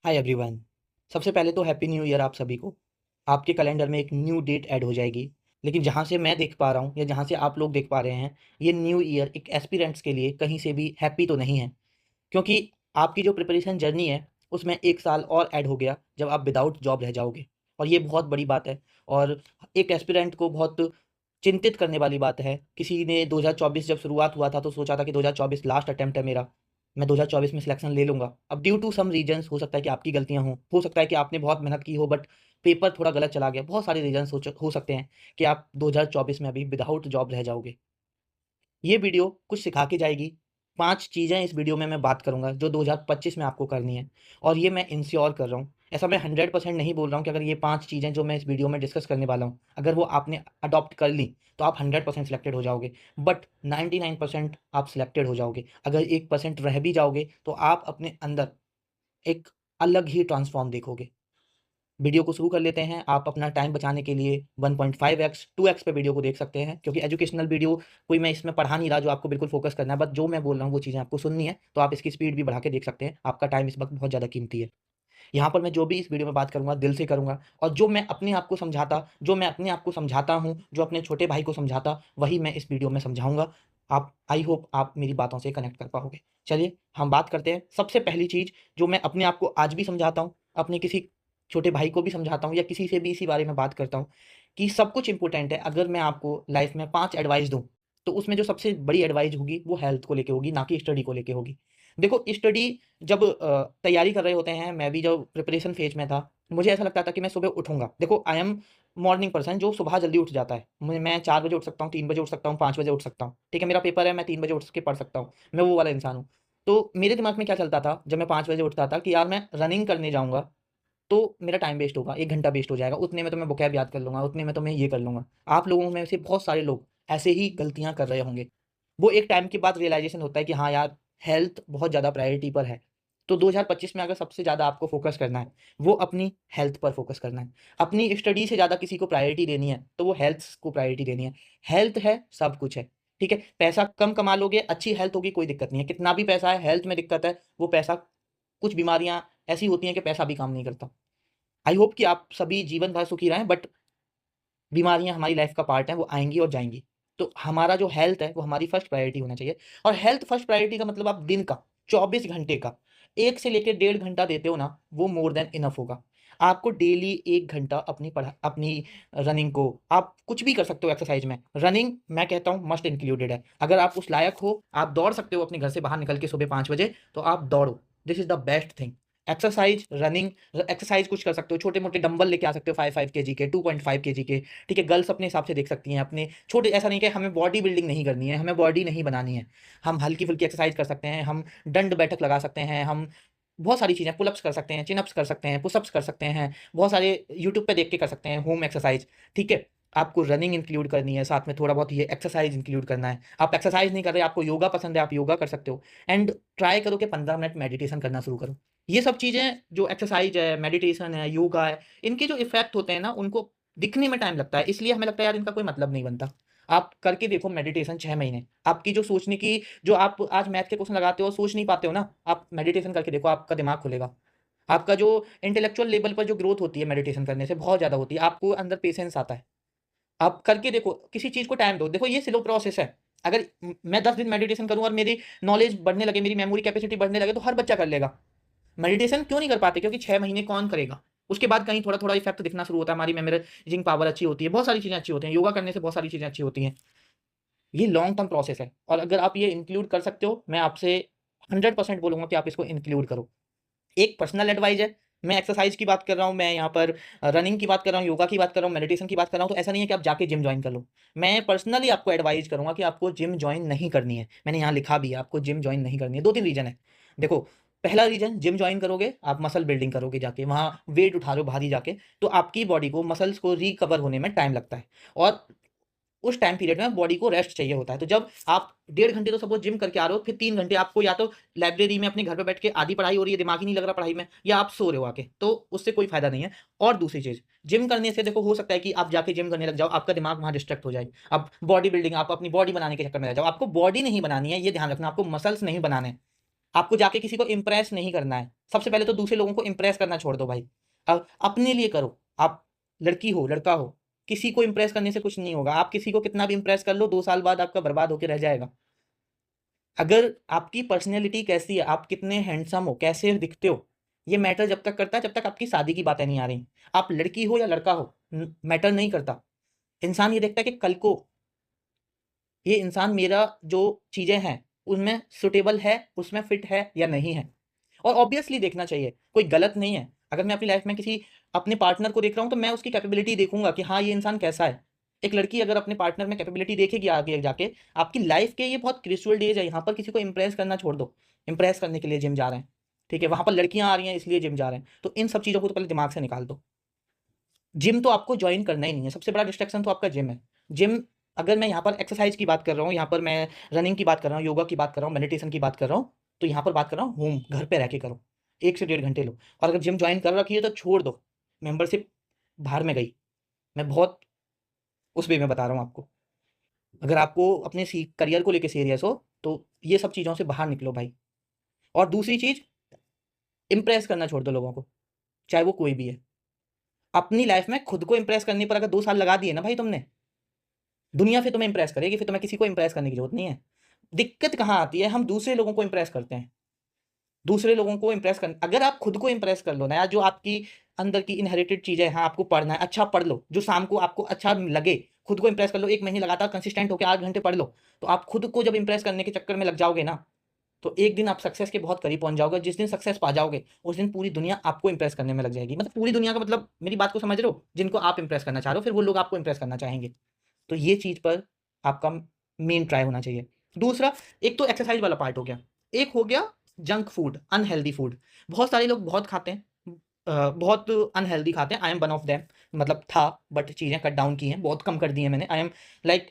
Hi everyone. सबसे पहले तो हैप्पी न्यू ईयर आप सभी को। आपके कैलेंडर में एक न्यू डेट ऐड हो जाएगी। लेकिन जहाँ से मैं देख पा रहा हूँ या जहाँ से आप लोग देख पा रहे हैं, ये न्यू ईयर एक एस्पिरेंट्स के लिए कहीं से भी हैप्पी तो नहीं है। क्योंकि आपकी जो प्रिपरेशन जर्नी है, उसमें 1 साल और ऐड हो गया जब आप विदाउट जॉब रह जाओगे। और ये बहुत बड़ी बात है और एक एस्पिरेंट को बहुत चिंतित करने वाली बात है। किसी ने 2024 जब शुरुआत हुआ था तो सोचा था कि 2024 लास्ट अटेम्प्ट है मेरा, मैं 2024 में सिलेक्शन ले लूँगा। अब ड्यू टू सम रीज़न्स, हो सकता है कि आपकी गलतियाँ हों, हो सकता है कि आपने बहुत मेहनत की हो बट पेपर थोड़ा गलत चला गया। बहुत सारे रीज़न्स हो सकते हैं कि आप 2024 में अभी विदाउट जॉब रह जाओगे। ये वीडियो कुछ सिखा के जाएगी। 5 चीज़ें इस वीडियो में मैं बात करूँगा जो 2025 में आपको करनी है और ये मैं इंश्योर कर रहा हूँ। ऐसा मैं 100% नहीं बोल रहा हूँ कि अगर ये 5 चीज़ें जो मैं इस वीडियो में डिस्कस करने वाला हूँ, अगर वो आपने अडॉप्ट कर ली, तो आप 100% सिलेक्टेड हो जाओगे। बट 99% आप सिलेक्टेड हो जाओगे। अगर 1% रह भी जाओगे, तो आप अपने अंदर एक अलग ही ट्रांसफ़ॉर्म देखोगे। वीडियो को शुरू कर लेते हैं। आप अपना टाइम बचाने के लिए 1.5x, 2x पे वीडियो को देख सकते हैं, क्योंकि एजुकेशनल वीडियो कोई मैं इसमें पढ़ा नहीं रहा जो आपको बिल्कुल फ़ोकस करना है, बट जो मैं बोल रहा हूँ वो चीज़ें आपको सुननी है, तो आप इसकी स्पीड भी बढ़ा के देख सकते हैं। आपका टाइम इस वक़्त बहुत ज़्यादा कीमती है। यहाँ पर मैं जो भी इस वीडियो में बात करूँगा, दिल से करूँगा और जो मैं अपने आप को समझाता हूँ, जो अपने छोटे भाई को समझाता, वही मैं इस वीडियो में समझाऊँगा। आप आई होप आप मेरी बातों से कनेक्ट कर पाओगे। चलिए, हम बात करते हैं। सबसे पहली चीज़ जो मैं अपने आप को आज भी समझाता हूँ, अपने किसी छोटे भाई को भी समझाता हूँ या किसी से भी इसी बारे में बात करता हूँ कि सब कुछ इम्पोर्टेंट है। अगर मैं आपको लाइफ़ में 5 एडवाइस दूँ, तो उसमें जो सबसे बड़ी एडवाइस होगी, वो हेल्थ को लेके होगी, ना कि स्टडी को लेके होगी। देखो, स्टडी जब तैयारी कर रहे होते हैं, मैं भी जब प्रिपरेशन फेज़ में था, मुझे ऐसा लगता था कि मैं सुबह उठूँगा। देखो, आई एम मॉर्निंग पर्सन जो सुबह जल्दी उठ जाता है। मैं 4 बजे उठ सकता हूँ, 3 बजे उठ सकता हूँ, 5 बजे उठ सकता हूँ। ठीक है, मेरा पेपर है, मैं 3 बजे उठ के पढ़ सकता हूँ। मैं वो वाला इंसान हूँ। तो मेरे दिमाग में क्या चलता था, जब मैं 5 बजे उठता था कि यार मैं रनिंग करने जाऊँगा, तो मेरा टाइम वेस्ट होगा, 1 घंटा वेस्ट हो जाएगा। उतने में तो मैं वोकैब याद कर लूँगा, उतने में तो मैं ये कर लूँगा। आप लोगों में से बहुत सारे लोग ऐसे ही गलतियाँ कर रहे होंगे। वो एक टाइम के बाद रियलाइज़ेशन होता है कि हाँ यार, हेल्थ बहुत ज़्यादा प्रायोरिटी पर है। तो 2025 में अगर सबसे ज़्यादा आपको फ़ोकस करना है, वो अपनी हेल्थ पर फ़ोकस करना है। अपनी स्टडी से ज़्यादा किसी को प्रायोरिटी देनी है, तो वो हेल्थ को प्रायोरिटी देनी है। हेल्थ है, सब कुछ है। ठीक है? पैसा कम कमा लोगे, अच्छी हेल्थ होगी, कोई दिक्कत नहीं है। कितना भी पैसा है, हेल्थ में दिक्कत है, वो पैसा, कुछ बीमारियाँ ऐसी होती हैं कि पैसा भी काम नहीं करता। आई होप कि आप सभी जीवन भर सुखी रहें, बट बीमारियाँ हमारी लाइफ़ का पार्ट हैं, वो आएँगी और जाएँगी। तो हमारा जो हेल्थ है, वो हमारी फर्स्ट प्रायोरिटी होना चाहिए। और हेल्थ फर्स्ट प्रायोरिटी का मतलब आप दिन का 24 घंटे का 1 से लेके डेढ़ घंटा देते हो ना, वो मोर दैन इनफ होगा। आपको डेली 1 घंटा अपनी रनिंग को, आप कुछ भी कर सकते हो एक्सरसाइज़ में। रनिंग मैं कहता हूँ मस्ट इंक्लूडेड है। अगर आप उस लायक हो, आप दौड़ सकते हो अपने घर से बाहर निकल के सुबह 5 बजे, तो आप दौड़ो। This is the best thing. Exercise, running, exercise कुछ कर सकते हो, छोटे-मोटे डंबल लेके आ सकते हो 5-5 केजी के, 2.5 केजी के। ठीक है, गर्ल्स अपने हिसाब से देख सकती हैं, अपने छोटे, ऐसा नहीं कि हमें बॉडी बिल्डिंग नहीं करनी है, हमें बॉडी नहीं बनानी है। हम हल्की-फुल्की एक्सरसाइज़ कर सकते हैं, हम दंड बैठक लगा सकते हैं, हम बहुत सारी चीज़ें, पुल-अप्स कर सकते हैं, चिन-अप्स कर सकते हैं, पुश-अप्स कर सकते हैं, बहुत सारे यूट्यूब पे देख के कर सकते हैं होम एक्सरसाइज़। ठीक है? आपको रनिंग इंक्लूड करनी है, साथ में थोड़ा बहुत ये एक्सरसाइज़ इंक्लूड करना है। आप एक्सरसाइज़ नहीं कर रहे, आपको योगा पसंद है, आप योगा कर सकते हो। एंड ट्राई करो कि 15 मिनट मेडिटेशन करना शुरू करो। ये सब चीज़ें जो एक्सरसाइज़ है, मेडिटेशन है, योगा है, इनके जो इफ़ेक्ट होते हैं ना, उनको दिखने में टाइम लगता है, इसलिए हमें लगता है यार इनका कोई मतलब नहीं बनता। आप करके देखो मेडिटेशन 6 महीने, आपकी जो सोचने की, जो आप आज मैथ के क्वेश्चन लगाते हो, सोच नहीं पाते हो ना, आप मेडिटेशन करके देखो, आपका दिमाग खुलेगा। आपका जो इंटेलेक्चुअल लेवल पर जो ग्रोथ होती है मेडिटेशन करने से बहुत ज़्यादा होती है, आपको अंदर पेशेंस आता है। आप करके देखो, किसी चीज़ को टाइम दो। देखो, ये स्लो प्रोसेस है। अगर मैं 10 दिन मेडिटेशन करूँ और मेरी नॉलेज बढ़ने लगे, मेरी मेमोरी कैपेसिटी बढ़ने लगे, तो हर बच्चा कर लेगा। मेडिटेशन क्यों नहीं कर पाते? क्योंकि 6 महीने कौन करेगा? उसके बाद कहीं थोड़ा-थोड़ा इफ़ेक्ट दिखना शुरू होता है, हमारी मेमोराइज़िंग पावर अच्छी होती है, बहुत सारी चीज़ें अच्छी होती हैं, योगा करने से बहुत सारी चीज़ें अच्छी होती हैं। ये लॉन्ग टर्म प्रोसेस है और अगर आप ये इंक्लूड कर सकते हो, मैं आपसे 100% बोलूँगा कि आप इसको इंक्लूड करो। एक पर्सनल एडवाइस है, मैं एक्सरसाइज़ की बात कर रहा हूँ, मैं यहाँ पर रनिंग की बात कर रहा हूँ, योगा की बात कर रहा हूँ, मेडिटेशन की बात कर रहा हूँ, तो ऐसा नहीं है कि आप जाके जिम जॉइन कर लो। मैं पर्सनली आपको एडवाइस करूँगा कि आपको जिम जॉइन नहीं करनी है। मैंने यहाँ लिखा भी है, आपको जिम जॉइन नहीं करनी है। 2-3 रीज़न है। देखो, पहला रीज़न, जिम जॉइन करोगे, आप मसल बिल्डिंग करोगे जाके, वहाँ वेट उठा रहे हो भारी जाके, तो आपकी बॉडी को, मसल्स को रिकवर होने में टाइम लगता है और उस टाइम पीरियड में बॉडी को रेस्ट चाहिए होता है। तो जब आप डेढ़ घंटे तो सपोज़ जिम करके आ रहे हो, फिर 3 घंटे आपको या तो लाइब्रेरी में अपने घर पे बैठ के आधी पढ़ाई हो रही है, दिमाग ही नहीं लग रहा पढ़ाई में, या आप सो रहे हो आके, तो उससे कोई फ़ायदा नहीं है। और दूसरी चीज़, जिम करने से देखो, हो सकता है कि आप जाके जिम करने लग जाओ, आपका दिमाग वहाँ डिस्ट्रैक्ट हो जाए। अब बॉडी बिल्डिंग, आप अपनी बॉडी बनाने के चक्कर में रह जाओ। आपको बॉडी नहीं बनानी है, ये ध्यान रखना, आपको मसल्स नहीं बनाने हैं। आपको जाके किसी को इम्प्रेस नहीं करना है। सबसे पहले तो दूसरे लोगों को इम्प्रेस करना छोड़ दो भाई। अब अपने लिए करो। आप लड़की हो, लड़का हो, किसी को इम्प्रेस करने से कुछ नहीं होगा। आप किसी को कितना भी इम्प्रेस कर लो, 2 साल बाद आपका बर्बाद होके रह जाएगा। अगर आपकी पर्सनैलिटी कैसी है, आप कितने हैंडसम हो, कैसे दिखते हो, ये मैटर जब तक करता है जब तक आपकी शादी की बातें नहीं आ रही। आप लड़की हो या लड़का हो, मैटर नहीं करता। इंसान ये देखता है कि कल को ये इंसान मेरा जो चीज़ें हैं, उनमें सूटेबल है, उसमें फिट है या नहीं है। और ऑब्वियसली देखना चाहिए, कोई गलत नहीं है। अगर मैं अपनी लाइफ में किसी अपने पार्टनर को देख रहा हूँ, तो मैं उसकी कैपेबिलिटी देखूँगा कि हाँ, ये इंसान कैसा है। एक लड़की अगर अपने पार्टनर में कैपेबिलिटी देखेगी आगे जाके, आपकी लाइफ के ये बहुत क्रूशियल डेज है, यहाँ पर किसी को इम्प्रेस करना छोड़ दो। इम्प्रेस करने के लिए जिम जा रहे हैं, ठीक है? वहाँ पर लड़कियाँ आ रही हैं इसलिए जिम जा रहे हैं। तो इन सब चीज़ों को तो पहले दिमाग से निकाल दो। जिम तो आपको जॉइन करना ही नहीं है, सबसे बड़ा डिस्ट्रैक्शन तो आपका जिम है। जिम, अगर मैं यहाँ पर एक्सरसाइज की बात कर रहा हूँ, यहाँ पर मैं रनिंग की बात कर रहा हूँ, योगा की बात कर रहा हूँ, मेडिटेशन की बात कर रहा हूँ, तो यहाँ पर बात कर रहा हूँ होम, घर पे रह के करो। 1 से 1.5 घंटे लो। और अगर जिम जॉइन कर रखी है तो छोड़ दो, मेंबरशिप बाहर में गई। मैं बहुत उस वे में बता रहा हूँ आपको। अगर आपको अपने करियर को लेके सीरियस हो, तो ये सब चीज़ों से बाहर निकलो भाई। और दूसरी चीज़, इम्प्रेस करना छोड़ दो लोगों को, चाहे वो कोई भी है। अपनी लाइफ में खुद को इम्प्रेस करने पर अगर 2 साल लगा दिए ना भाई तुमने, दुनिया फिर तुम्हें इम्प्रेस करेगी, फिर तुम्हें किसी को इम्प्रेस करने की जरूरत नहीं है। दिक्कत कहाँ आती है, हम दूसरे लोगों को इम्प्रेस करते हैं। दूसरे लोगों को इम्प्रेस कर, अगर आप खुद को इम्प्रेस कर लो ना यार, जो आपकी अंदर की इनहेरिटेड चीज़ें हैं, आपको पढ़ना है, अच्छा पढ़ लो, जो शाम को आपको अच्छा लगे, खुद को इम्प्रेस कर लो। 1 महीने लगातार कंसिस्टेंट होकर 8 घंटे पढ़ लो। तो आप खुद को जब इम्प्रेस करने के चक्कर में लग जाओगे ना, तो एक दिन आप सक्सेस के बहुत करीब पहुंच जाओगे। जिस दिन सक्सेस पा जाओगे, उस दिन पूरी दुनिया आपको इंप्रेस करने में लग जाएगी। मतलब पूरी दुनिया का मतलब, मेरी बात को समझ रहे हो? जिनको आप इंप्रेस करना चाह रहे हो, फिर वो लोग आपको इंप्रेस करना चाहेंगे। तो ये चीज़ पर आपका मेन ट्राई होना चाहिए। दूसरा, एक तो एक्सरसाइज वाला पार्ट हो गया, एक हो गया जंक फूड, अनहेल्दी फूड। बहुत सारे लोग बहुत खाते हैं, बहुत अनहेल्दी खाते हैं। I am one of them. मतलब था, बट चीज़ें कट डाउन की हैं, बहुत कम कर दी हैं मैंने। आई एम लाइक,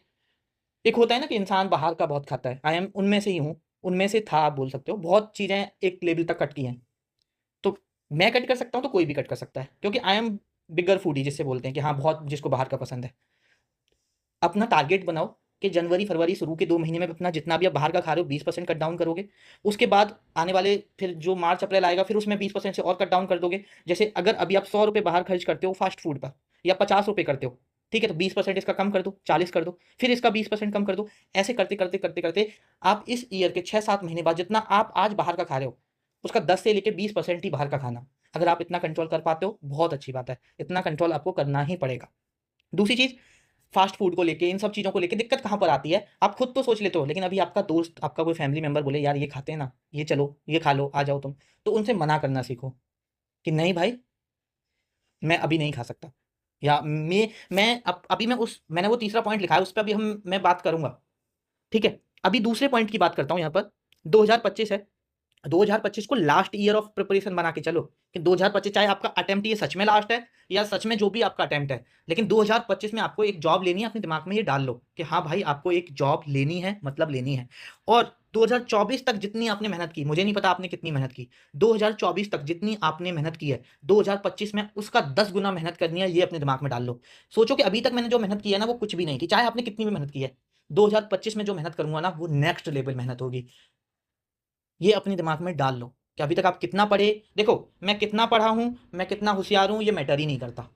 एक होता है ना कि इंसान बाहर का बहुत खाता है, आई एम उनमें से ही हूँ। उनमें से था, आप बोल सकते हो। बहुत चीज़ें एक लेवल तक कट की हैं। तो मैं कट कर सकता हूँ तो कोई भी कट कर सकता है, क्योंकि आई एम बिगर फूडी जिससे बोलते हैं कि हाँ, बहुत जिसको बाहर का पसंद है। अपना टारगेट बनाओ कि जनवरी फरवरी शुरू के 2 महीने में अपना जितना भी आप बाहर का खा रहे हो 20% कट डाउन करोगे। उसके बाद आने वाले फिर जो मार्च अप्रैल आएगा, फिर उसमें 20% से और कट डाउन कर दोगे। जैसे अगर अभी आप 100 रुपये बाहर खर्च करते हो फास्ट फूड पर, या 50 रुपये करते हो, ठीक है, तो 20% इसका कम कर दो, 40 कर दो, फिर इसका 20% कम कर दो। ऐसे करते करते करते करते आप इस ईयर के 6-7 महीने बाद जितना आप आज बाहर का खा रहे हो, उसका 10 से लेके 20% ही बाहर का खाना। अगर आप इतना कंट्रोल कर पाते हो, बहुत अच्छी बात है। इतना कंट्रोल आपको करना ही पड़ेगा। दूसरी चीज़, फास्ट फूड को लेके, इन सब चीज़ों को लेके दिक्कत कहाँ पर आती है, आप खुद तो सोच लेते हो, लेकिन अभी आपका दोस्त, आपका कोई फैमिली मेंबर बोले यार ये खाते हैं ना, ये चलो, ये खा लो, आ जाओ तुम, तो उनसे मना करना सीखो कि नहीं भाई, मैं अभी नहीं खा सकता। या मैं अभी मैं उस मैंने वो तीसरा पॉइंट लिखा है, उस पर अभी मैं बात करूंगा, ठीक है? अभी दूसरे पॉइंट की बात करता हूँ यहाँ पर। 2025 है, 2025 को लास्ट ईयर ऑफ प्रिपरेशन बना के चलो कि 2025 चाहे आपका अटेम्प्ट ये सच में लास्ट है, या सच में जो भी आपका अटेम्प्ट है, लेकिन 2025 में आपको एक जॉब लेनी है। अपने दिमाग में ये डाल लो कि हाँ भाई, आपको एक जॉब लेनी है, मतलब लेनी है। और 2024 तक जितनी आपने मेहनत की, मुझे नहीं पता आपने कितनी मेहनत की, 2024 तक जितनी आपने मेहनत की है, 2025 में उसका 10 गुना मेहनत करनी है, ये अपने दिमाग में डाल लो। सोचो कि अभी तक मैंने जो मेहनत की है ना, वो कुछ भी नहीं की, चाहे आपने कितनी भी मेहनत की है। 2025 में जो मेहनत करूंगा ना, वो नेक्स्ट लेवल मेहनत होगी। ये अपने दिमाग में डाल लो कि अभी तक आप कितना पढ़े। देखो, मैं कितना पढ़ा हूँ, मैं कितना होशियार हूँ, ये मैटर ही नहीं करता।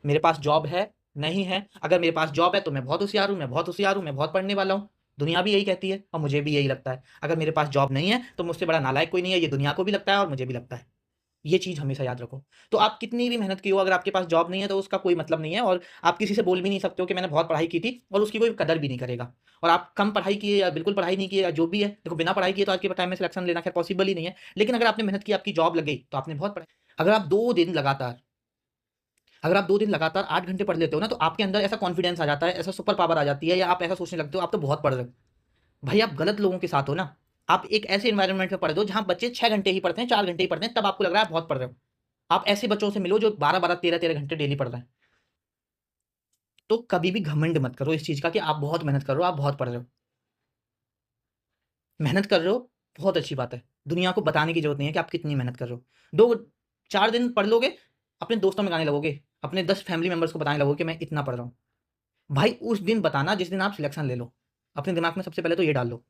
मेरे पास जॉब है, नहीं है। अगर मेरे पास जॉब है तो मैं बहुत होशियार हूँ, मैं बहुत होशियार हूँ, मैं बहुत पढ़ने वाला हूँ। दुनिया भी यही कहती है और मुझे भी यही लगता है। अगर मेरे पास जॉब नहीं है तो मुझसे बड़ा नालायक कोई नहीं है, ये दुनिया को भी लगता है और मुझे भी लगता है। ये चीज़ हमेशा याद रखो। तो आप कितनी भी मेहनत की हो, अगर आपके पास जॉब नहीं है तो उसका कोई मतलब नहीं है, और आप किसी से बोल भी नहीं सकते हो कि मैंने बहुत पढ़ाई की थी, और उसकी कोई कदर भी नहीं करेगा। और आप कम पढ़ाई किए या बिल्कुल पढ़ाई नहीं किए या जो भी है, देखो बिना पढ़ाई किए तो आज के टाइम में सिलेक्शन लेना खैर पॉसिबल ही नहीं है, लेकिन अगर आपने मेहनत की, आपकी जॉब लग गई, तो आपने बहुत पढ़ाई। अगर आप 2 दिन लगातार अगर आप 2 दिन लगातार 8 घंटे पढ़ लेते हो ना, तो आपके अंदर ऐसा कॉन्फिडेंस आ जाता है, ऐसा सुपर पावर आ जाती है, या आप ऐसा सोचने लगते हो आप तो बहुत पढ़ रहे हो। भाई, आप गलत लोगों के साथ हो ना। आप एक ऐसे एनवायरनमेंट में पढ़ दो जहाँ बच्चे 6 घंटे ही पढ़ते हैं, 4 घंटे ही पढ़ते हैं, तब आपको लग रहा है आप बहुत पढ़ रहे हो। आप ऐसे बच्चों से मिलो जो 12-12, 13-13 घंटे डेली पढ़ रहे हैं। तो कभी भी घमंड मत करो इस चीज़ का कि आप बहुत मेहनत कर रहे हो, आप बहुत पढ़ रहे हो। मेहनत कर रहे हो, बहुत अच्छी बात है। दुनिया को बताने की ज़रूरत नहीं है कि आप कितनी मेहनत कर रहे हो। 2-4 दिन पढ़ लोगे, अपने दोस्तों में गाने लगोगे, अपने 10 फैमिली मेंबर्स को बताने लगोगे कि मैं इतना पढ़ रहा हूँ। भाई, उस दिन बताना जिस दिन आप सिलेक्शन ले लो। अपने दिमाग में सबसे पहले तो ये डाल लो।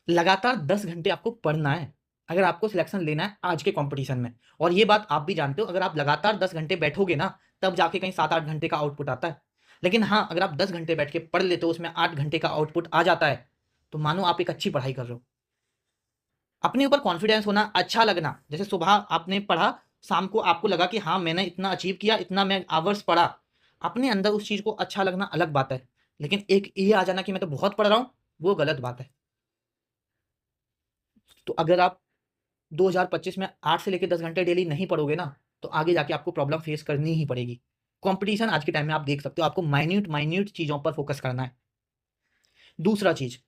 लगातार 10 घंटे आपको पढ़ना है, अगर आपको सिलेक्शन लेना है आज के कॉम्पिटिशन में। और ये बात आप भी जानते हो, अगर आप लगातार 10 घंटे बैठोगे ना, तब जाके कहीं 7-8 घंटे का आउटपुट आता है। लेकिन हाँ, अगर आप 10 घंटे बैठ के पढ़ लेते हो, उसमें 8 घंटे का आउटपुट आ जाता है, तो मानो आप एक अच्छी पढ़ाई कर रहे हो। अपने ऊपर कॉन्फिडेंस होना, अच्छा लगना। जैसे सुबह आपने पढ़ा, शाम को आपको लगा कि हाँ, मैंने इतना अचीव किया, इतना मैं आवर्स पढ़ा। अपने अंदर उस चीज़ को अच्छा लगना अलग बात है। लेकिन एक ये आ जाना कि मैं तो बहुत पढ़ रहा हूँ, वो गलत बात है। तो अगर आप 2025 में 8 से लेके 10 घंटे डेली नहीं पढ़ोगे ना, तो आगे जाके आपको प्रॉब्लम फेस करनी ही पड़ेगी। कॉम्पिटिशन आज के टाइम में आप देख सकते हो, आपको माइन्यूट चीज़ों पर फोकस करना है। दूसरा चीज़,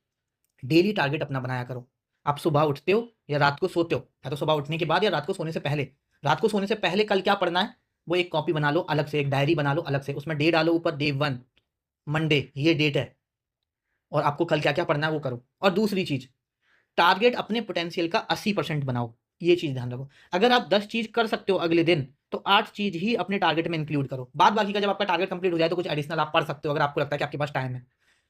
डेली टारगेट अपना बनाया करो। आप सुबह उठते हो या रात को सोते हो, या तो सुबह उठने के बाद या रात को सोने से पहले। रात को सोने से पहले कल क्या पढ़ना है, वो एक कॉपी बना लो अलग से, एक डायरी बना लो अलग से, उसमें डे डालो ऊपर, डे 1 मंडे, ये डेट है, और आपको कल क्या-क्या पढ़ना है वो करो। और दूसरी चीज़, टारगेट अपने पोटेंशियल का 80% बनाओ, ये चीज़ ध्यान रखो। अगर आप 10 चीज़ कर सकते हो अगले दिन, तो 8 चीज़ ही अपने टारगेट में इंक्लूड करो। बाद बाकी का जब आपका टारगेट कंप्लीट हो जाए, तो कुछ एडिशनल आप पढ़ सकते हो, अगर आपको लगता है कि आपके पास टाइम है।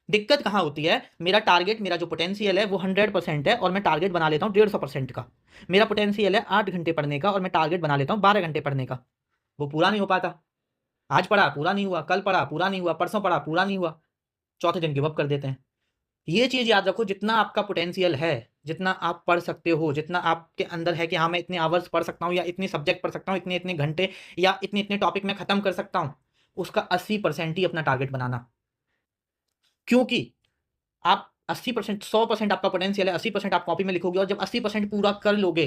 दिक्कत कहाँ होती है, मेरा टारगेट, मेरा जो पोटेंशियल है वो 100% है, और मैं टारगेट बना लेता हूँ 150% का। मेरा पोटेंशियल है 8 घंटे पढ़ने का, और मैं टारगेट बना लेता हूँ 12 घंटे पढ़ने का। वो पूरा नहीं हो पाता। आज पढ़ा, पूरा नहीं हुआ, कल पढ़ा, पूरा नहीं हुआ, परसों पढ़ा, पूरा नहीं हुआ, चौथे दिन गिव अप कर देते हैं। ये चीज़ याद रखो, जितना आपका पोटेंशियल है, जितना आप पढ़ सकते हो, जितना आपके अंदर है कि हाँ, मैं इतने आवर्स पढ़ सकता हूँ, या इतने सब्जेक्ट पढ़ सकता हूँ, इतने-इतने घंटे, या इतने-इतने टॉपिक मैं खत्म कर सकता हूँ, उसका 80% ही अपना टारगेट बनाना। क्योंकि आप 80%, 100% आपका पोटेंशियल है, 80% आप कॉपी में लिखोगे, और जब 80% पूरा कर लोगे,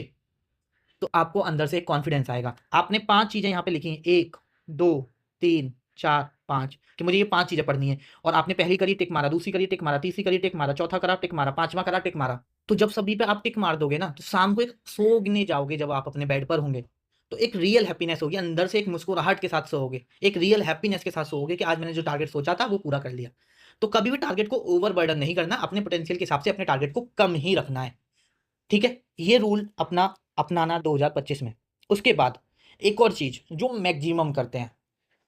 तो आपको अंदर से एक कॉन्फिडेंस आएगा। आपने 5 चीज़ें यहाँ पे लिखी हैं, 1, 2, 3, 4, 5, कि मुझे ये 5 चीज़ें पढ़नी है, और आपने पहली करी टिक मारा, दूसरी करी टिक मारा, तीसरी करी टिक मारा, चौथा करा टिक मारा, 5वां करा टिक मारा। तो जब सभी पे आप टिक मार दोगे ना, तो शाम को एक सोने जाओगे, जब आप अपने बेड पर होंगे, तो एक रियल हैप्पीनेस होगी, अंदर से एक मुस्कुराहट के साथ सोओगे, एक रियल हैप्पीनेस के साथ सोओगे कि आज मैंने जो टारगेट सोचा था वो पूरा कर लिया। तो कभी भी टारगेट को ओवरबर्डन नहीं करना, अपने पोटेंशियल के हिसाब से अपने टारगेट को कम ही रखना है, ठीक है? ये रूल अपनाना 2025 में। उसके बाद एक और चीज़ जो मैक्सिमम करते हैं,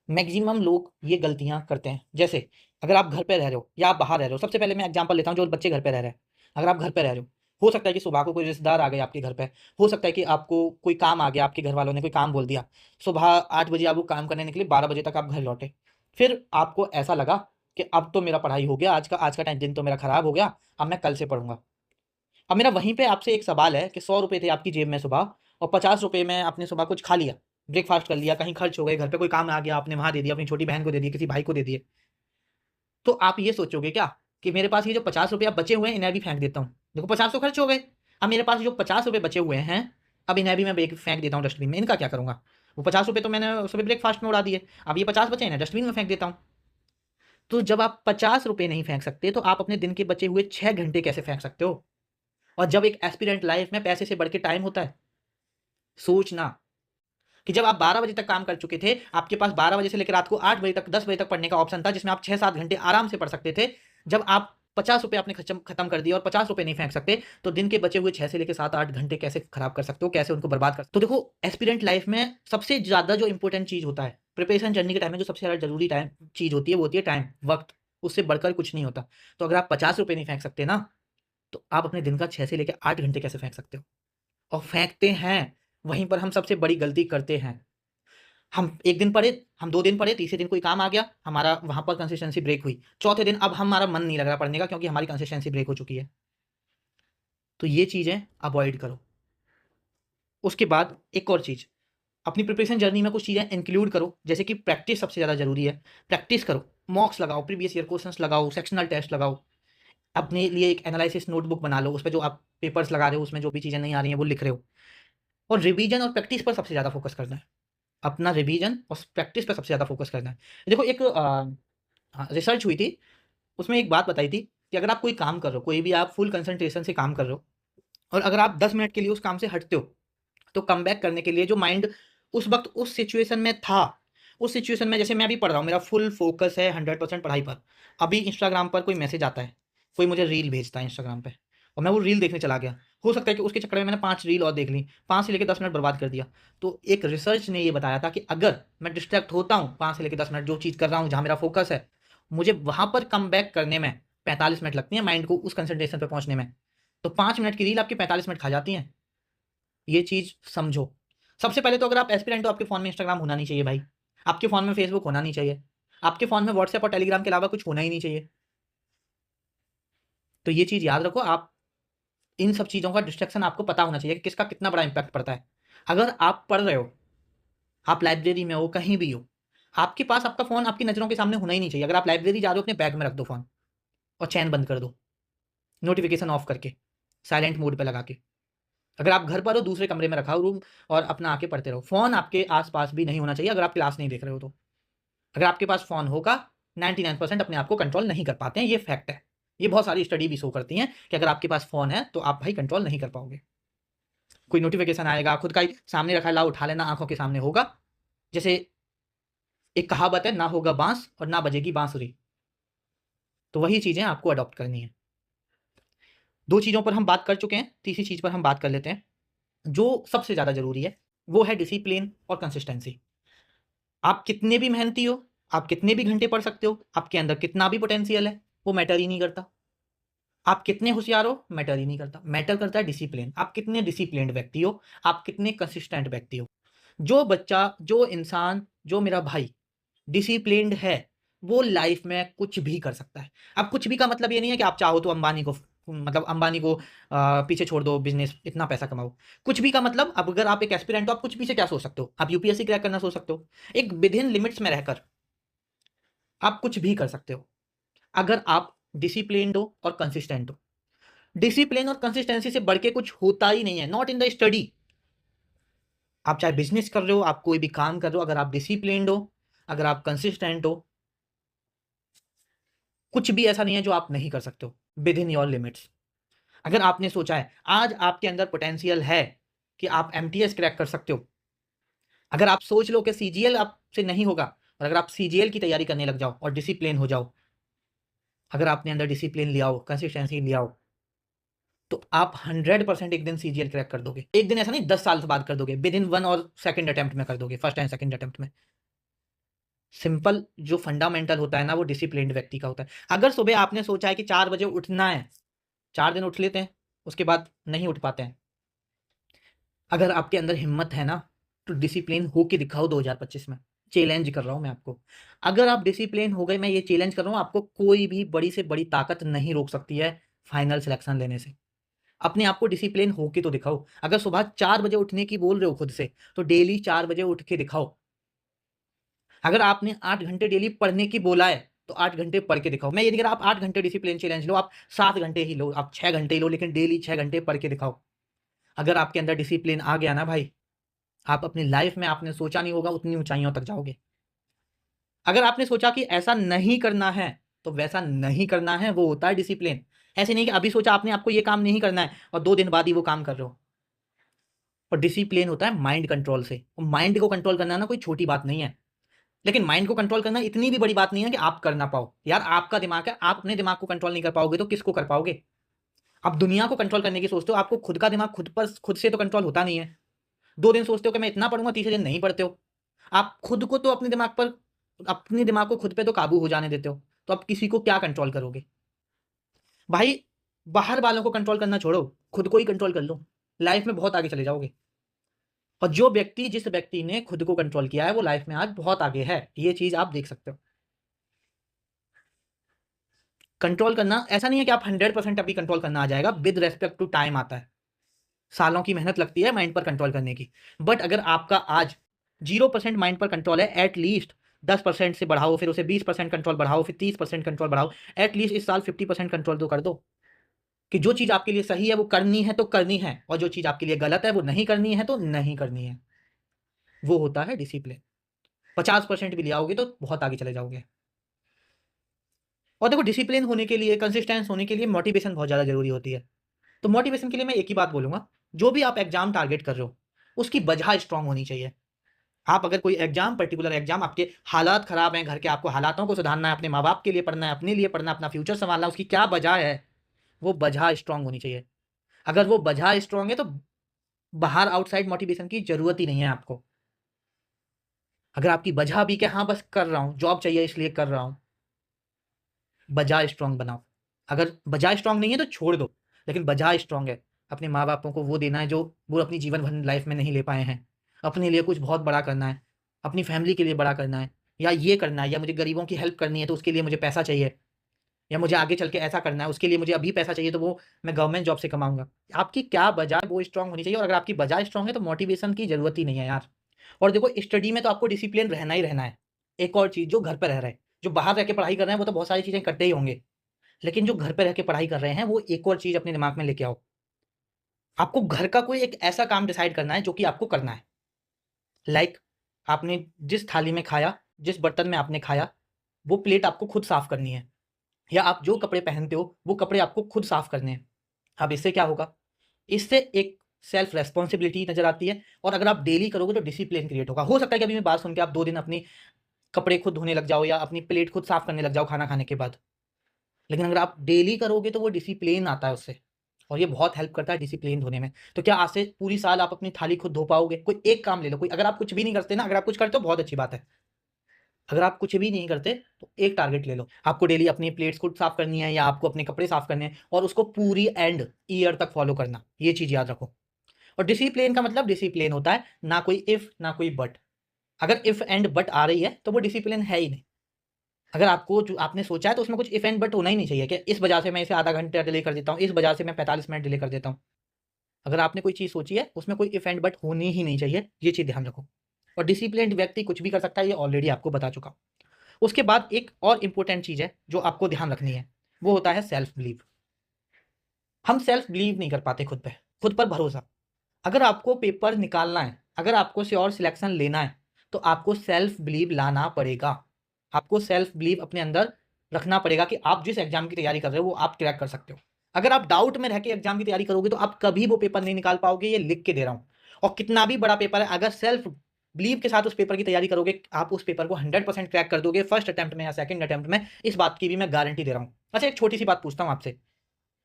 मैक्सिमम लोग ये गलतियाँ करते हैं। जैसे अगर आप घर पे रह रहे हो या आप बाहर रह रहे हो, सबसे पहले मैं एग्ज़ाम्पल लेता हूँ, जो बच्चे घर पे रह रहे हैं। अगर आप घर पे रह रहे हो सकता है कि सुबह को कोई रिश्तेदार आ गए आपके घर पे, हो सकता है कि आपको कोई काम आ गया, आपके घर वालों ने कोई काम बोल दिया। सुबह 8 बजे आप वो काम करने निकले, 12 बजे तक आप घर लौटे। फिर आपको ऐसा लगा कि अब तो मेरा पढ़ाई हो गया, आज का दिन तो मेरा खराब हो गया, अब मैं कल से पढ़ूँगा। अब मेरा वहीं पे आपसे एक सवाल है कि ₹100 थे आपकी जेब में सुबह, और ₹50 में आपने सुबह कुछ खा लिया, ब्रेकफ़ास्ट कर लिया, कहीं खर्च हो गए, घर पे कोई काम आ गया, आपने वहाँ दे दिया, अपनी छोटी बहन को दे दिए, किसी भाई को दे दिए। तो आप ये सोचोगे क्या कि मेरे पास ये जो ₹50 अब बचे हुए हैं, इन्हें भी फेंक देता हूँ। देखो 50 तो खर्च हो गए, अब मेरे पास जो ₹50 बचे हुए हैं, अब इन्हें भी मैं फेंक देता हूँ डस्टबिन में, इनका क्या करूँगा? वो ₹50 तो मैंने सुबह ब्रेकफ़ास्ट में उड़ा दिए, अब ये 50 बचे हैं, इन्हें डस्टबिन में फेंक देता हूँ। तो जब आप ₹50 नहीं फेंक सकते, तो आप अपने दिन के बचे हुए 6 घंटे कैसे फेंक सकते हो? और जब एक एस्पिरेंट लाइफ़ में पैसे से बढ़ के टाइम होता है, सोचना कि जब आप 12 बजे तक काम कर चुके थे, आपके पास 12 बजे से लेकर रात को 8 बजे तक, 10 बजे तक पढ़ने का ऑप्शन था, जिसमें आप 6-7 घंटे आराम से पढ़ सकते थे। जब आप ₹50 आपने खत्म कर दिए और ₹50 नहीं फेंक सकते, तो दिन के बचे हुए 6 से लेकर 7-8 घंटे कैसे खराब कर सकते हो, कैसे उनको बर्बाद कर सकते हो? तो देखो, एस्पिरेंट लाइफ़ में सबसे ज़्यादा जो इम्पोर्टेंट चीज़ होता है, प्रिपरेशन जर्नी के टाइम में जो सबसे ज़्यादा ज़रूरी चीज़ होती है, वो होती है टाइम, वक़्त। उससे बढ़कर कुछ नहीं होता। तो अगर आप ₹50 नहीं फेंक सकते ना, तो आप अपने दिन का 6 से लेकर 8 घंटे कैसे फेंक सकते हो? और फेंकते हैं, वहीं पर हम सबसे बड़ी गलती करते हैं। हम 1 दिन पढ़े, हम 2 दिन पढ़े, तीसरे दिन कोई काम आ गया, हमारा वहाँ पर कंसिस्टेंसी ब्रेक हुई। चौथे दिन अब हमारा मन नहीं लग रहा पढ़ने का, क्योंकि हमारी कंसिस्टेंसी ब्रेक हो चुकी है। तो ये चीज़ें अवॉइड करो। उसके बाद एक और चीज़, अपनी प्रिपरेशन जर्नी में कुछ चीज़ें इंक्लूड करो, जैसे कि प्रैक्टिस सबसे ज़्यादा ज़रूरी है। प्रैक्टिस करो, मॉक्स लगाओ, प्रीवियस ईयर क्वेश्चन्स लगाओ, सेक्शनल टेस्ट लगाओ। अपने लिए एक एनालिसिस नोटबुक बना लो, उसपे जो आप पेपर्स लगा रहे हो, उसमें जो भी चीज़ें नहीं आ रही हैं, वो लिख रहे हो। और रिवीजन और प्रैक्टिस पर सबसे ज़्यादा फोकस करना है। अपना रिवीजन और प्रैक्टिस पे सबसे ज़्यादा फोकस करना है। देखो, एक रिसर्च हुई थी, उसमें एक बात बताई थी कि अगर आप कोई काम कर रहे हो, कोई भी आप फुल कंसंट्रेशन से काम कर रहे हो, और अगर आप 10 मिनट के लिए उस काम से हटते हो, तो कमबैक करने के लिए जो माइंड उस वक़्त उस सिचुएशन में था, उस सिचुएशन में, जैसे मैं अभी पढ़ रहा हूँ, मेरा फुल फ़ोकस है 100% पढ़ाई पर। अभी इंस्टाग्राम पर कोई मैसेज आता है, कोई मुझे रील भेजता है इंस्टाग्राम पे, और मैं वो रील देखने चला गया। हो सकता है कि उसके चक्कर में मैंने 5 रील और देख ली, 5 से लेके 10 मिनट बर्बाद कर दिया। तो एक रिसर्च ने ये बताया था कि अगर मैं डिस्ट्रैक्ट होता हूँ 5 से लेके 10 मिनट, जो चीज़ कर रहा हूँ, जहाँ मेरा फ़ोकस है, मुझे वहाँ पर कमबैक करने में 45 मिनट लगती हैं माइंड को उस कंसंट्रेशन पे पहुँचने में। तो 5 मिनट की रील आपके 45 मिनट खा जाती हैं। ये चीज़ समझो। सबसे पहले तो अगर आप एस्पिरेंट हो, आपके फ़ोन में इंस्टाग्राम होना नहीं चाहिए भाई। आपके फ़ोन में फेसबुक होना नहीं चाहिए। आपके फ़ोन में व्हाट्सएप और टेलीग्राम के अलावा कुछ होना ही नहीं चाहिए। तो ये चीज़ याद रखो, आप इन सब चीज़ों का डिस्ट्रैक्शन आपको पता होना चाहिए कि किसका कितना बड़ा इम्पैक्ट पड़ता है। अगर आप पढ़ रहे हो, आप लाइब्रेरी में हो, कहीं भी हो, आपके पास आपका फ़ोन आपकी नज़रों के सामने होना ही नहीं चाहिए। अगर आप लाइब्रेरी जा रहे हो, अपने बैग में रख दो फ़ोन और चैन बंद कर दो, नोटिफ़िकेशन ऑफ करके, साइलेंट मोड पे लगा के। अगर आप घर पर हो, दूसरे कमरे में रखा हो रूम, और अपना आके पढ़ते रहो। फ़ोन आपके आस-पास भी नहीं होना चाहिए अगर आप क्लास नहीं देख रहे हो तो। अगर आपके पास फ़ोन होगा, 99% अपने आप को कंट्रोल नहीं कर पाते हैं, ये फैक्ट है। ये बहुत सारी स्टडी भी शो करती हैं कि अगर आपके पास फ़ोन है, तो आप भाई कंट्रोल नहीं कर पाओगे। कोई नोटिफ़िकेशन आएगा, खुद का ही सामने रखा है, लाओ उठा लेना, आँखों के सामने होगा। जैसे एक कहावत है, ना होगा बाँस और ना बजेगी बाँसुरी। तो वही चीज़ें आपको अडॉप्ट करनी है। 2 चीज़ों पर हम बात कर चुके हैं, तीसरी चीज़ पर हम बात कर लेते हैं, जो सबसे ज़्यादा ज़रूरी है, वो है डिसिप्लिन और कंसिस्टेंसी। आप कितने भी मेहनती हो, आप कितने भी घंटे पढ़ सकते हो, आपके अंदर कितना भी पोटेंशियल है, वो मैटर ही नहीं करता। आप कितने होशियार हो, मैटर ही नहीं करता। मैटर करता है डिसिप्लिन। आप कितने डिसिप्लिन्ड व्यक्ति हो, आप कितने कंसिस्टेंट व्यक्ति हो। जो बच्चा, जो इंसान, जो मेरा भाई डिसिप्लिन्ड है, वो लाइफ में कुछ भी कर सकता है। अब कुछ भी का मतलब ये नहीं है कि आप चाहो तो अंबानी को, मतलब अंबानी को पीछे छोड़ दो, बिज़नेस इतना पैसा कमाओ। कुछ भी का मतलब, अब अगर आप एक एस्पिरेंट हो, आप कुछ भी से क्या सोच सकते हो? आप यूपीएससी क्रैक करना सोच सकते हो। एक विदिन लिमिट्स में रहकर आप कुछ भी कर सकते हो, अगर आप डिसिप्लिन्ड हो और कंसिस्टेंट हो। डिसिप्लिन और कंसिस्टेंसी से बढ़ के कुछ होता ही नहीं है, नॉट इन द स्टडी। आप चाहे बिज़नेस कर रहे हो, आप कोई भी काम कर रहे हो, अगर आप डिसिप्लिन्ड हो, अगर आप कंसिस्टेंट हो, कुछ भी ऐसा नहीं है जो आप नहीं कर सकते हो, विद इन योर लिमिट्स। अगर आपने सोचा है, आज आपके अंदर पोटेंशियल है कि आप एमटीएस क्रैक कर सकते हो, अगर आप सोच लो कि सीजीएल आपसे नहीं होगा, और अगर आप सीजीएल की तैयारी करने लग जाओ और डिसिप्लिन हो जाओ, अगर आपने अंदर डिसिप्लिन लिया हो, कंसिस्टेंसी लिया हो, तो आप 100% एक दिन सीजीएल क्रैक कर दोगे। एक दिन ऐसा नहीं, 10 साल बाद कर दोगे, विद इन 1 और सेकंड अटेम्प्ट में कर दोगे, फर्स्ट एंड सेकंड अटेम्प्ट में। सिंपल जो फंडामेंटल होता है ना, वो डिसिप्लिन्ड व्यक्ति का होता है। अगर सुबह आपने सोचा है कि 4 बजे उठना है, 4 दिन उठ लेते हैं, उसके बाद नहीं उठ पाते हैं। अगर आपके अंदर हिम्मत है ना, तो डिसिप्लिन होके दिखाओ 2025 में। चैलेंज कर रहा हूँ मैं आपको। अगर आप डिसिप्लिन हो गए, मैं ये चैलेंज कर रहा हूँ, आपको कोई भी बड़ी से बड़ी ताकत नहीं रोक सकती है फाइनल सिलेक्शन लेने से। अपने आप को डिसिप्लिन होके तो दिखाओ। अगर सुबह 4 बजे उठने की बोल रहे हो खुद से, तो डेली 4 बजे उठ के दिखाओ। अगर आपने 8 घंटे डेली पढ़ने की बोला है, तो 8 घंटे पढ़ के दिखाओ। मैं ये नहीं कह रहा आप 8 घंटे डिसिप्लिन चैलेंज लो, आप 7 घंटे ही लो, आप 6 घंटे ही लो, लेकिन डेली 6 घंटे पढ़ के दिखाओ। अगर आपके अंदर डिसिप्लिन आ गया ना भाई, आप अपनी लाइफ में, आपने सोचा नहीं होगा उतनी ऊँचाइयों तक जाओगे। अगर आपने सोचा कि ऐसा नहीं करना है, तो वैसा नहीं करना है, वो होता है डिसिप्लिन। ऐसे नहीं कि अभी सोचा आपने आपको ये काम नहीं करना है और 2 दिन बाद ही वो काम कर रहे हो। और डिसिप्लिन होता है माइंड कंट्रोल से। माइंड को कंट्रोल करना ना कोई छोटी बात नहीं है। लेकिन माइंड को कंट्रोल करना इतनी भी बड़ी बात नहीं है कि आप कर ना पाओ। यार आपका दिमाग है, आप अपने दिमाग को कंट्रोल नहीं कर पाओगे तो किसको कर पाओगे? आप दुनिया को कंट्रोल करने की सोचते हो, आपको खुद का दिमाग खुद से तो कंट्रोल होता नहीं है। 2 दिन सोचते हो कि मैं इतना पढ़ूँगा, तीसरे दिन नहीं पढ़ते हो। आप खुद को तो अपने दिमाग को खुद पे तो काबू हो जाने देते हो, तो आप किसी को क्या कंट्रोल करोगे? भाई, बाहर वालों को कंट्रोल करना छोड़ो, खुद को ही कंट्रोल कर लो, लाइफ में बहुत आगे चले जाओगे। और जिस व्यक्ति ने खुद को कंट्रोल किया है, वो लाइफ में आज बहुत आगे है। ये चीज़ आप देख सकते हो। कंट्रोल करना ऐसा नहीं है कि आप 100% अभी कंट्रोल करना आ जाएगा, विद रिस्पेक्ट टू टाइम आता है। सालों की मेहनत लगती है माइंड पर कंट्रोल करने की। बट अगर आपका आज 0% माइंड पर कंट्रोल है, एट लीस्ट 10% से बढ़ाओ, फिर उसे 20% कंट्रोल बढ़ाओ, फिर 30% कंट्रोल बढ़ाओ, एट लीस्ट इस साल 50% कंट्रोल तो कर दो। कि जो चीज़ आपके लिए सही है वो करनी है तो करनी है, और जो चीज़ आपके लिए गलत है वो नहीं करनी है तो नहीं करनी है। वो होता है डिसिप्लिन। 50% भी ले आओगे तो बहुत आगे चले जाओगे। और देखो, डिसिप्लिन होने के लिए, कंसिस्टेंस होने के लिए मोटिवेशन बहुत ज़्यादा ज़रूरी होती है। तो मोटिवेशन के लिए मैं एक ही बात बोलूँगा, जो भी आप एग्ज़ाम टारगेट कर रहे हो, उसकी वजह स्ट्रॉन्ग होनी चाहिए। आप अगर कोई एग्ज़ाम, पर्टिकुलर एग्ज़ाम, आपके हालात ख़राब हैं घर के, आपको हालातों को सुधारना है, अपने माँ-बाप के लिए पढ़ना है, अपने लिए पढ़ना है, अपना फ्यूचर सँभालना है, उसकी क्या वजह है, वो वजह स्ट्रॉन्ग होनी चाहिए। अगर वो वजह स्ट्रॉन्ग है, तो बाहर आउटसाइड मोटिवेशन की ज़रूरत ही नहीं है आपको। अगर आपकी वजह भी कि हाँ, बस कर रहा हूँ, जॉब चाहिए इसलिए कर रहा हूँ, वजह स्ट्रॉन्ग बनाओ। अगर वजह स्ट्रॉन्ग नहीं है तो छोड़ दो। लेकिन बजाय स्ट्रॉन्ग है, अपने माँ-बापों को वो देना है जो वो अपनी जीवन भर लाइफ़ में नहीं ले पाए हैं। अपने लिए कुछ बहुत बड़ा करना है, अपनी फैमिली के लिए बड़ा करना है, या ये करना है, या मुझे गरीबों की हेल्प करनी है तो उसके लिए मुझे पैसा चाहिए, या मुझे आगे चल के ऐसा करना है, उसके लिए मुझे अभी पैसा चाहिए तो वो मैं गवर्नमेंट जॉब से कमाऊँगा। आपकी क्या वजह वो स्ट्रॉन्ग होनी चाहिए, और अगर आपकी वजह स्ट्रॉन्ग है तो मोटिवेशन की ज़रूरत ही नहीं है यार। और देखो, स्टडी में तो आपको डिसिप्लिन रहना ही रहना है। एक और चीज़, जो घर पे रह रहे हैं, जो बाहर रह के पढ़ाई कर रहे हैं वो तो बहुत सारी चीज़ें करते ही होंगे। लेकिन जो घर पे रह के पढ़ाई कर रहे हैं वो एक और चीज़ अपने दिमाग में लेके आओ। आपको घर का कोई एक ऐसा काम डिसाइड करना है जो कि आपको करना है। लाइक, आपने जिस थाली में खाया, जिस बर्तन में आपने खाया, वो प्लेट आपको खुद साफ करनी है। या आप जो कपड़े पहनते हो, वो कपड़े आपको खुद साफ करने हैं। अब इससे क्या होगा? इससे एक सेल्फ रिस्पॉन्सिबिलिटी नज़र आती है, और अगर आप डेली करोगे तो डिसिप्लिन क्रिएट होगा। हो सकता है कि अभी मेरी बात सुन के आप 2 दिन अपनी कपड़े खुद धोने लग जाओ या अपनी प्लेट खुद साफ करने लग जाओ खाना खाने के बाद। लेकिन अगर आप डेली करोगे तो वो डिसिप्लिन आता है उससे, और ये बहुत हेल्प करता है डिसिप्लिन होने में। तो क्या आज से पूरी साल आप अपनी थाली खुद धो पाओगे? कोई एक काम ले लो, कोई, अगर आप कुछ भी नहीं करते ना, अगर आप कुछ करते हो बहुत अच्छी बात है। अगर आप कुछ भी नहीं करते तो एक टारगेट ले लो, आपको डेली अपनी प्लेट्स खुद साफ करनी है या आपको अपने कपड़े साफ करने हैं, और उसको पूरी एंड ईयर तक फॉलो करना। ये चीज़ याद रखो। और डिसिप्लिन का मतलब डिसिप्लिन होता है, ना कोई इफ ना कोई बट। अगर इफ एंड बट आ रही है तो वो डिसिप्लिन है ही नहीं। अगर आपको जो आपने सोचा है तो उसमें कुछ इफ एंड बट होना ही नहीं चाहिए कि इस वजह से मैं इसे आधा घंटा डिले कर देता हूँ, इस वजह से मैं 45 मिनट डिले कर देता हूँ। अगर आपने कोई चीज़ सोची है उसमें कोई इफ एंड बट होनी ही नहीं चाहिए, ये चीज़ ध्यान रखो। और डिसिप्लिन्ड व्यक्ति कुछ भी कर सकता है, ये ऑलरेडी आपको बता चुका हूँ। उसके बाद एक और इम्पोर्टेंट चीज़ है जो आपको ध्यान रखनी है, वो होता है सेल्फ बिलीव। हम सेल्फ बिलीव नहीं कर पाते खुद पे, खुद पर भरोसा। अगर आपको पेपर निकालना है, अगर आपको श्योर सिलेक्शन लेना है, तो आपको सेल्फ बिलीव लाना पड़ेगा। आपको सेल्फ बिलीव अपने अंदर रखना पड़ेगा कि आप जिस एग्जाम की तैयारी कर रहे हो वो आप क्रैक कर सकते हो। अगर आप डाउट में रह के एग्जाम की तैयारी करोगे तो आप कभी वो पेपर नहीं निकाल पाओगे, ये लिख के दे रहा हूँ। और कितना भी बड़ा पेपर है, अगर सेल्फ बिलीव के साथ उस पेपर की तैयारी करोगे, आप उस पेपर को 100% क्रैक कर दोगे, फर्स्ट अटेम्प्ट में या सेकंड अटेम्प्ट में। इस बात की भी मैं गारंटी दे रहा हूँ। अच्छा, एक छोटी सी बात पूछता हूँ आपसे।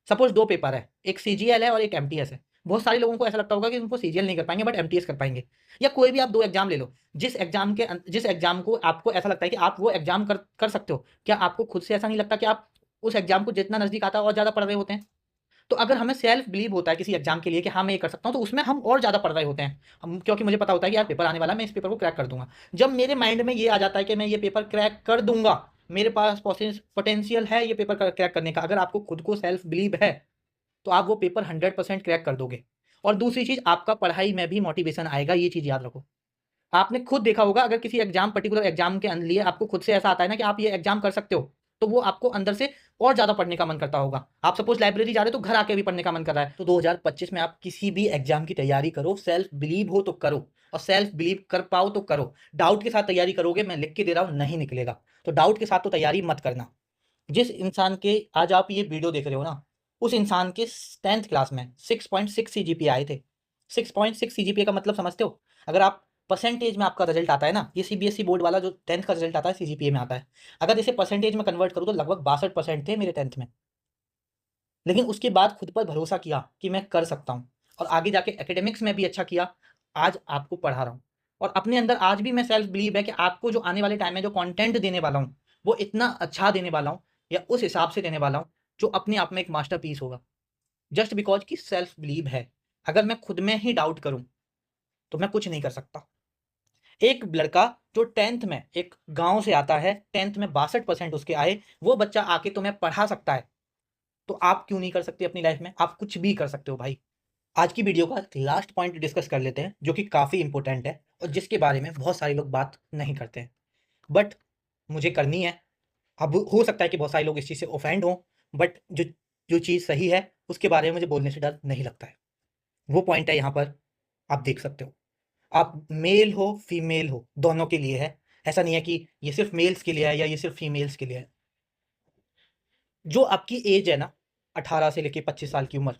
सपोज 2 पेपर है, एक सीजीएल है और एक एमटीएस है। बहुत सारे लोगों को ऐसा लगता होगा कि उनको सीजीएल नहीं कर पाएँगे बट एमटीएस कर पाएँगे। या कोई भी आप 2 एग्ज़ाम ले लो, जिस एग्ज़ाम को आपको ऐसा लगता है कि आप वो एग्ज़ाम कर कर सकते हो, क्या आपको खुद से ऐसा नहीं लगता कि आप उस एग्ज़ाम को जितना नज़दीक आता है और ज़्यादा पढ़ रहे होते हैं? तो अगर हमें सेल्फ बिलीव होता है किसी एग्ज़ाम के लिए कि हाँ, मैं ये कर सकता हूँ, तो उसमें हम और ज़्यादा पढ़ रहे होते हैं। हम, क्योंकि मुझे पता होता है कि यार पेपर आने वाला है, मैं इस पेपर को क्रैक कर दूँगा। जब मेरे माइंड में ये आ जाता है कि मैं ये पेपर क्रैक कर दूँगा, मेरे पास पोटेंशियल है ये पेपर क्रैक करने का, अगर आपको खुद को सेल्फ बिलीव है, तो आप वो पेपर 100% क्रैक कर दोगे। और दूसरी चीज़, आपका पढ़ाई में भी मोटिवेशन आएगा, ये चीज़ याद रखो। आपने खुद देखा होगा, अगर किसी एग्जाम, पर्टिकुलर एग्जाम के लिए आपको खुद से ऐसा आता है ना कि आप ये एग्जाम कर सकते हो, तो वो आपको अंदर से और ज़्यादा पढ़ने का मन करता होगा। आप सपोज़ लाइब्रेरी जा रहे हो तो घर आके भी पढ़ने का मन कर रहा है। तो 2025 में आप किसी भी एग्जाम की तैयारी करो, सेल्फ बिलीव हो तो करो, और सेल्फ बिलीव कर पाओ तो करो। डाउट के साथ तैयारी करोगे, मैं लिख के दे रहा हूँ, नहीं निकलेगा। तो डाउट के साथ तो तैयारी मत करना। जिस इंसान के आज आप ये वीडियो देख रहे हो ना, उस इंसान के 10th क्लास में 6.6 सीजीपीए आए थे। 6.6 सीजीपीए का मतलब समझते हो? अगर आप परसेंटेज में आपका रिजल्ट आता है ना, ये सीबीएसई बोर्ड वाला जो 10th का रिजल्ट आता है सीजीपीए में आता है। अगर इसे परसेंटेज में कन्वर्ट करूँ तो लगभग 62% थे मेरे 10th में। लेकिन उसके बाद खुद पर भरोसा किया कि मैं कर सकता हूँ, और आगे जाके एकेडमिक्स में भी अच्छा किया। आज आपको पढ़ा रहा हूँ, और अपने अंदर आज भी मैं सेल्फ बिलीव है कि आपको जो आने वाले टाइम में जो कंटेंट देने वाला हूँ, वो इतना अच्छा देने वाला हूँ, या उस हिसाब से देने वाला हूँ जो अपने आप में एक मास्टरपीस होगा। जस्ट बिकॉज कि सेल्फ बिलीव है। अगर मैं खुद में ही डाउट करूँ तो मैं कुछ नहीं कर सकता। एक लड़का जो 10th में एक गांव से आता है, 10th में 62% उसके आए, वो बच्चा आके तुम्हें पढ़ा सकता है, तो आप क्यों नहीं कर सकते अपनी लाइफ में? आप कुछ भी कर सकते हो भाई। आज की वीडियो का लास्ट पॉइंट डिस्कस कर लेते हैं, जो कि काफ़ी इंपॉर्टेंट है और जिसके बारे में बहुत सारे लोग बात नहीं करते हैं, बट मुझे करनी है। अब हो सकता है कि बहुत सारे लोग इस चीज़ से ऑफेंड हों, बट जो जो चीज़ सही है उसके बारे में मुझे बोलने से डर नहीं लगता है। वो पॉइंट है यहाँ पर, आप देख सकते हो। आप मेल हो, फीमेल हो, दोनों के लिए है। ऐसा नहीं है कि ये सिर्फ मेल्स के लिए है या ये सिर्फ फीमेल्स के लिए है। जो आपकी एज है ना, 18 से लेके 25 साल की उम्र,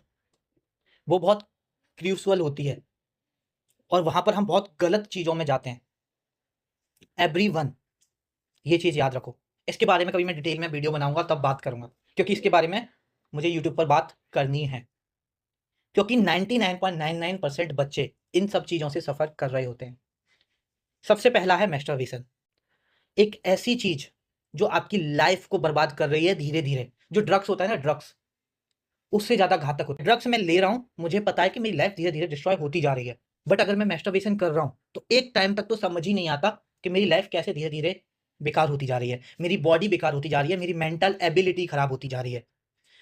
वो बहुत क्रूशियल होती है, और वहाँ पर हम बहुत गलत चीज़ों में जाते हैं। एवरीवन, ये चीज़ याद रखो। इसके बारे में कभी मैं डिटेल में वीडियो बनाऊँगा तब बात करूँगा, क्योंकि इसके बारे में मुझे यूट्यूब पर बात करनी है। क्योंकि 99.99% बच्चे इन सब चीज़ों से सफ़र कर रहे होते हैं। सबसे पहला है मैस्टरबेशन, एक ऐसी चीज़ जो आपकी लाइफ़ को बर्बाद कर रही है धीरे-धीरे। जो ड्रग्स होता है ना, ड्रग्स, उससे ज़्यादा घातक होता है। ड्रग्स मैं ले रहा हूँ, मुझे पता है कि मेरी लाइफ धीरे-धीरे डिस्ट्रॉय होती जा रही है। बट अगर मैं मैस्टरबेशन कर रहा हूँ, तो एक टाइम तक तो समझ ही नहीं आता कि मेरी लाइफ कैसे धीरे-धीरे बेकार होती जा रही है। मेरी बॉडी बेकार होती जा रही है, मेरी मेंटल एबिलिटी खराब होती जा रही है।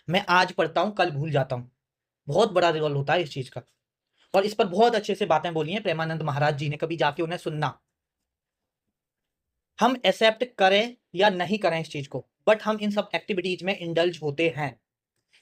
मैं आज पढ़ता हूँ, कल भूल जाता हूँ। बहुत बड़ा रोल होता है इस चीज़ का। और इस पर बहुत अच्छे से बातें बोली हैं प्रेमानंद महाराज जी ने, कभी जाके उन्हें सुनना। हम एक्सेप्ट करें या नहीं करें इस चीज़ को, बट हम इन सब एक्टिविटीज़ में इंडल्ज होते हैं।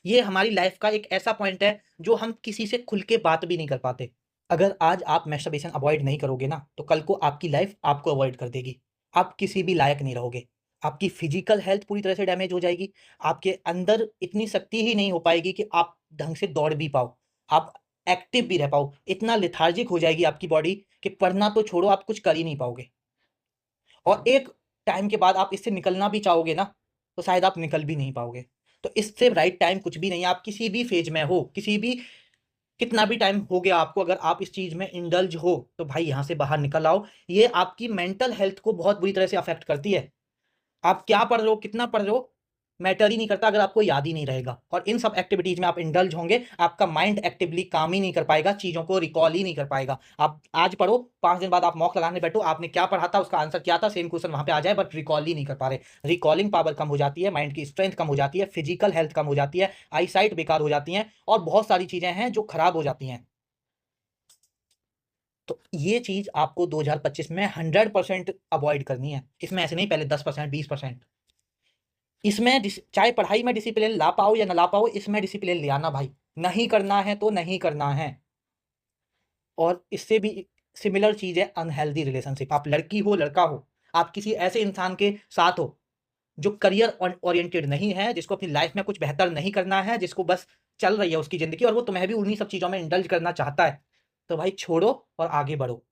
ये हमारी लाइफ का एक ऐसा पॉइंट है जो हम किसी से खुल के बात भी नहीं कर पाते। अगर आज आप मैस्टरबेशन अवॉइड नहीं करोगे ना, तो कल को आपकी लाइफ आपको अवॉइड कर देगी। आप किसी भी लायक नहीं रहोगे। आपकी फिजिकल हेल्थ पूरी तरह से डैमेज हो जाएगी। आपके अंदर इतनी शक्ति ही नहीं हो पाएगी कि आप ढंग से दौड़ भी पाओ। आप एक्टिव भी रह पाओ। इतना लेथार्जिक हो जाएगी आपकी बॉडी कि पढ़ना तो छोड़ो, आप कुछ कर ही नहीं पाओगे। और एक टाइम के बाद आप इससे निकलना भी चाहोगे ना, तो शायद आप निकल भी नहीं पाओगे। तो इससे राइट टाइम कुछ भी नहीं है। आप किसी भी फेज में हो, किसी भी कितना भी टाइम हो गया आपको, अगर आप इस चीज़ में इंडल्ज हो, तो भाई यहाँ से बाहर निकल आओ। ये आपकी मेंटल हेल्थ को बहुत बुरी तरह से अफ़ेक्ट करती है। आप क्या पढ़ रहे हो, कितना पढ़ रहे हो, मैटर ही नहीं करता अगर आपको याद ही नहीं रहेगा। और इन सब एक्टिविटीज़ में आप इंडल्ज होंगे, आपका माइंड एक्टिवली काम ही नहीं कर पाएगा, चीज़ों को रिकॉल ही नहीं कर पाएगा। आप आज पढ़ो, 5 दिन बाद आप मॉक लगाने बैठो, आपने क्या पढ़ा था, उसका आंसर क्या था, सेम क्वेश्चन वहाँ पे आ जाए, बट रिकॉल ही नहीं कर पा रहे। रिकॉलिंग पावर कम हो जाती है, माइंड की स्ट्रेंथ कम हो जाती है, फिजिकल हेल्थ कम हो जाती है, आईसाइट बेकार हो जाती हैं, और बहुत सारी चीज़ें हैं जो खराब हो जाती हैं। तो ये चीज़ आपको 2025 में 100% अवॉइड करनी है। इसमें ऐसे नहीं पहले 10%, 20%। इसमें चाहे पढ़ाई में डिसिप्लिन ला पाओ या ना ला पाओ, इसमें डिसिप्लिन ले आना भाई। नहीं करना है तो नहीं करना है। और इससे भी सिमिलर चीज़ है अनहेल्दी रिलेशनशिप। आप लड़की हो, लड़का हो, आप किसी ऐसे इंसान के साथ हो जो करियर ओरिएंटेड नहीं है, जिसको अपनी लाइफ में कुछ बेहतर नहीं करना है, जिसको बस चल रही है उसकी ज़िंदगी, और वो तुम्हें भी उन्हीं सब चीज़ों में इंडल्ज करना चाहता है, तो भाई छोड़ो और आगे बढ़ो।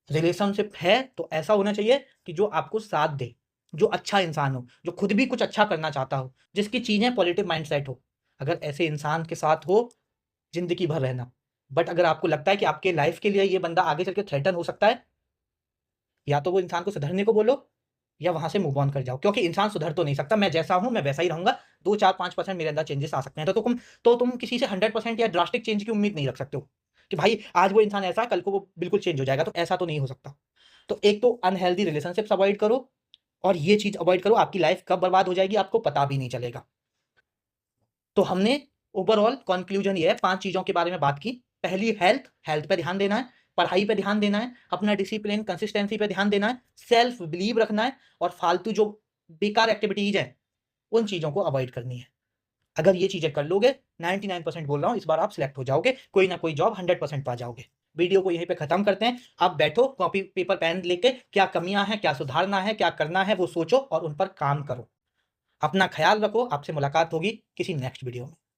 रिलेशनशिप है तो ऐसा होना चाहिए कि जो आपको साथ दे, जो अच्छा इंसान हो, जो खुद भी कुछ अच्छा करना चाहता हो, जिसकी चीज़ें पॉजिटिव माइंडसेट हो। अगर ऐसे इंसान के साथ हो, ज़िंदगी भर रहना। बट अगर आपको लगता है कि आपके लाइफ के लिए ये बंदा आगे चल के थ्रेटन हो सकता है, या तो वो इंसान को सुधरने को बोलो, या वहाँ से मूव ऑन कर जाओ। क्योंकि इंसान सुधर तो नहीं सकता, मैं जैसा हूँ मैं वैसा ही रहूँगा। 2, 4, 5% मेरे अंदर चेंजेस आ सकते हैं। तो तुम किसी से 100% या ड्रास्टिक चेंज की उम्मीद नहीं रख सकते हो, कि भाई आज वो इंसान ऐसा है, कल को वो बिल्कुल चेंज हो जाएगा, तो ऐसा तो नहीं हो सकता। तो एक तो अनहेल्दी रिलेशनशिप्स अवॉइड करो, और ये चीज़ अवॉइड करो, आपकी लाइफ कब बर्बाद हो जाएगी आपको पता भी नहीं चलेगा। तो हमने ओवरऑल कंक्लूजन ये है, 5 चीज़ों के बारे में बात की। पहली हेल्थ, हेल्थ पे ध्यान देना है, पढ़ाई पे ध्यान देना है, अपना डिसिप्लिन, कंसिस्टेंसी पे ध्यान देना है, सेल्फ बिलीव रखना है, और फालतू जो बेकार एक्टिविटीज़ हैं, उन चीज़ों को अवॉइड करनी है। अगर ये चीज़ें कर लोगे, 99% बोल रहा हूँ, इस बार आप सिलेक्ट हो जाओगे, कोई ना कोई जॉब 100% पा जाओगे। वीडियो को यहीं पे खत्म करते हैं। आप बैठो, कॉपी पेपर पेन लेके, क्या कमियां हैं, क्या सुधारना है, क्या करना है, वो सोचो और उन पर काम करो। अपना ख्याल रखो। आपसे मुलाकात होगी किसी नेक्स्ट वीडियो में।